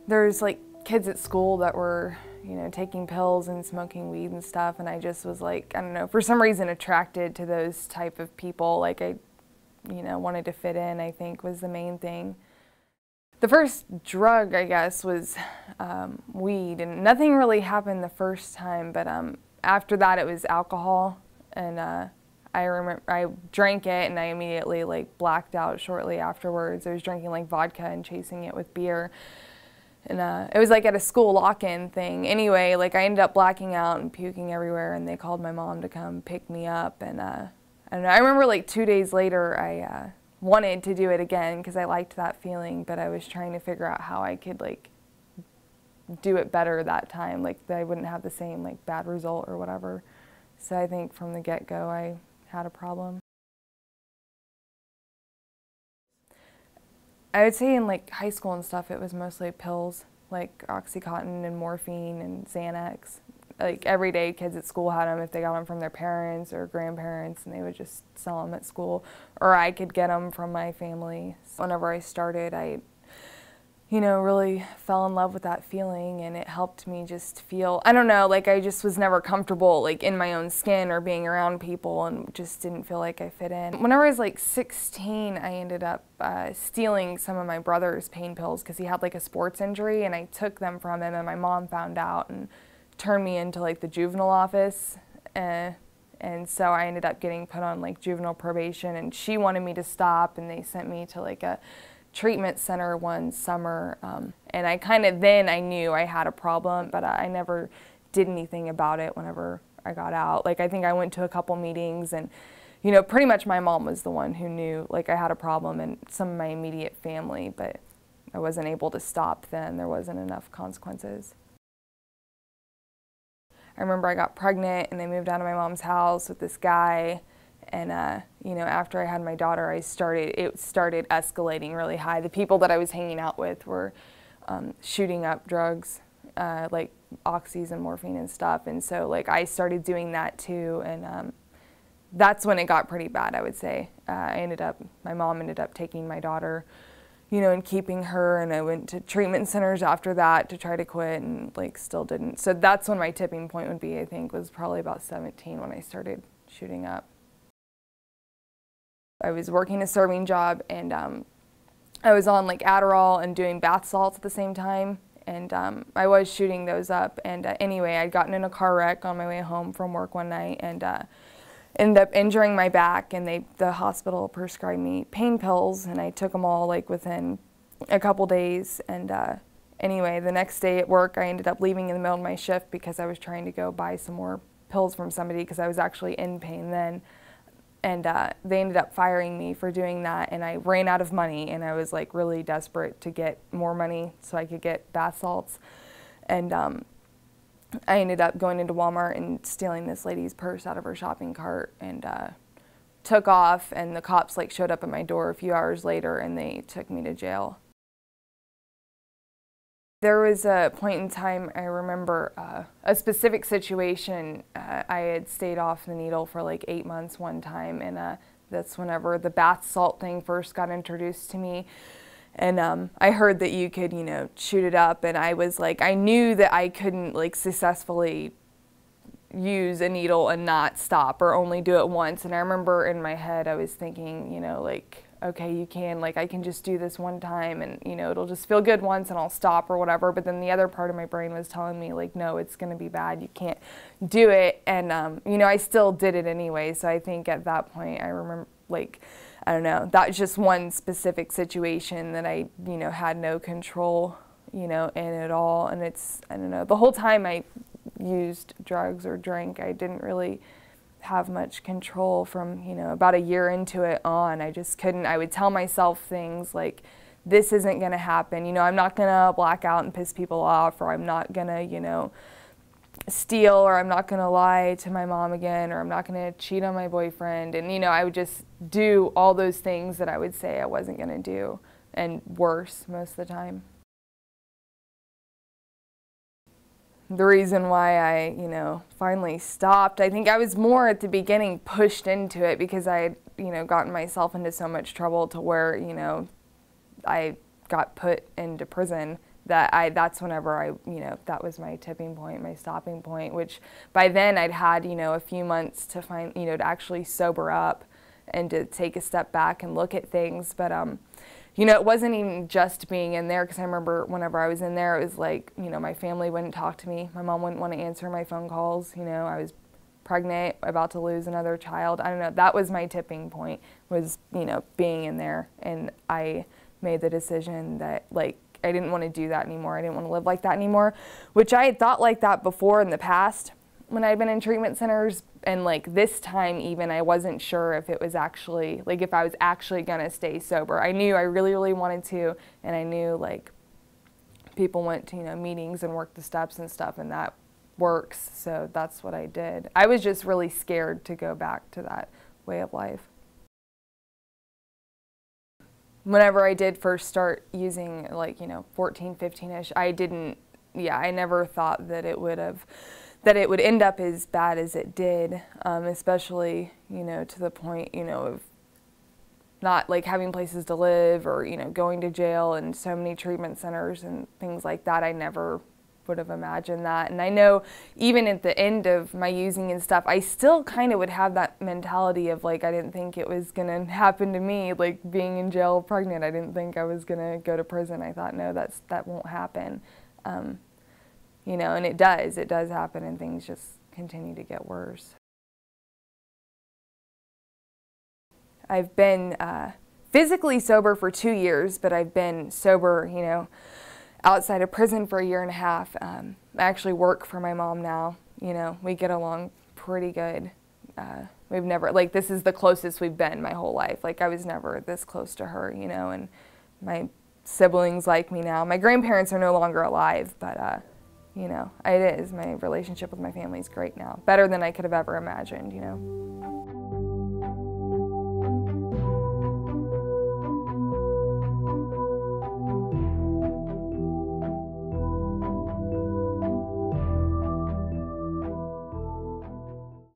There's like kids at school that were, you know, taking pills and smoking weed and stuff, and I just was like, I don't know, for some reason attracted to those type of people. Like I, you know, wanted to fit in, I think, was the main thing. The first drug, I guess, was weed, and nothing really happened the first time, but after that it was alcohol, and I remember I drank it and I immediately like blacked out shortly afterwards. I was drinking like vodka and chasing it with beer. And it was like at a school lock-in thing. Anyway, like I ended up blacking out and puking everywhere, and they called my mom to come pick me up. And I don't know, I remember like 2 days later I wanted to do it again because I liked that feeling, but I was trying to figure out how I could like do it better that time, like that I wouldn't have the same like bad result or whatever. So I think from the get-go I had a problem. I would say in like high school and stuff it was mostly pills, like Oxycontin and morphine and Xanax. Like every day kids at school had them if they got them from their parents or grandparents, and they would just sell them at school, or I could get them from my family. So whenever I started, I, you know, really fell in love with that feeling, and it helped me just feel, I don't know, like I just was never comfortable like in my own skin or being around people, and just didn't feel like I fit in. Whenever I was like 16, I ended up stealing some of my brother's pain pills because he had like a sports injury, and I took them from him, and my mom found out and turned me into like the juvenile office. And so I ended up getting put on like juvenile probation, and she wanted me to stop, and they sent me to like a treatment center one summer, and I kind of, then I knew I had a problem, but I never did anything about it whenever I got out. Like I think I went to a couple meetings, and you know, pretty much my mom was the one who knew like I had a problem, and some of my immediate family, but I wasn't able to stop then. There wasn't enough consequences. I remember I got pregnant and I moved out of my mom's house with this guy. And, you know, after I had my daughter, it started escalating really high. The people that I was hanging out with were shooting up drugs, like oxys and morphine and stuff. And so, like, I started doing that too. And that's when it got pretty bad, I would say. My mom ended up taking my daughter, you know, and keeping her. And I went to treatment centers after that to try to quit, and, like, still didn't. So that's when my tipping point would be, I think, was probably about 17 when I started shooting up. I was working a serving job, and I was on like Adderall and doing bath salts at the same time, and I was shooting those up. And anyway, I'd gotten in a car wreck on my way home from work one night, and ended up injuring my back, and the hospital prescribed me pain pills, and I took them all like within a couple days. And anyway, the next day at work I ended up leaving in the middle of my shift because I was trying to go buy some more pills from somebody because I was actually in pain then. And they ended up firing me for doing that, and I ran out of money, and I was like really desperate to get more money so I could get bath salts. And I ended up going into Walmart and stealing this lady's purse out of her shopping cart, and took off, and the cops like showed up at my door a few hours later, and they took me to jail. There was a point in time, I remember a specific situation. I had stayed off the needle for like 8 months one time, and that's whenever the bath salt thing first got introduced to me. And I heard that you could, you know, shoot it up, and I was like, I knew that I couldn't like successfully use a needle and not stop, or only do it once. And I remember in my head I was thinking, you know, like, okay, you can, like, I can just do this one time, and, you know, it'll just feel good once and I'll stop or whatever. But then the other part of my brain was telling me, like, no, it's going to be bad, you can't do it. And, you know, I still did it anyway. So I think at that point, I remember, like, I don't know, that was just one specific situation that I, you know, had no control, you know, in at all. And it's, I don't know, the whole time I used drugs or drank, I didn't really have much control. From, you know, about a year into it on, I just couldn't. I would tell myself things like, this isn't going to happen, you know, I'm not going to black out and piss people off, or I'm not going to, you know, steal, or I'm not going to lie to my mom again, or I'm not going to cheat on my boyfriend. And, you know, I would just do all those things that I would say I wasn't going to do, and worse most of the time. The reason why I, you know, finally stopped, I think I was more at the beginning pushed into it because I had, you know, gotten myself into so much trouble to where, you know, I got put into prison that's whenever that was my tipping point, my stopping point, which by then I'd had, a few months to find, to actually sober up and to take a step back and look at things. But, it wasn't even just being in there, because I remember whenever I was in there, it was like, my family wouldn't talk to me. My mom wouldn't want to answer my phone calls. I was pregnant, about to lose another child. I don't know. That was my tipping point, was, being in there. And I made the decision that, like, I didn't want to do that anymore. I didn't want to live like that anymore, which I had thought like that before in the past when I'd been in treatment centers. And like this time even, I wasn't sure if it was actually, like if I was actually going to stay sober. I knew I really, really wanted to, and I knew like people went to, meetings and worked the steps and stuff, and that works. So that's what I did. I was just really scared to go back to that way of life. Whenever I did first start using, like, 14, 15-ish, I never thought that it would end up as bad as it did, especially, to the point, of not, like, having places to live or, going to jail and so many treatment centers and things like that. I never would have imagined that. And I know even at the end of my using and stuff, I still kind of would have that mentality of like, I didn't think it was going to happen to me, like being in jail pregnant. I didn't think I was going to go to prison. I thought, no, that won't happen. And it does happen, and things just continue to get worse. I've been physically sober for 2 years, but I've been sober, outside of prison for 1.5 years. I actually work for my mom now. We get along pretty good. We've never, like, this is the closest we've been my whole life. Like, I was never this close to her, and my siblings like me now. My grandparents are no longer alive, but, it is. My relationship with my family is great now. Better than I could have ever imagined,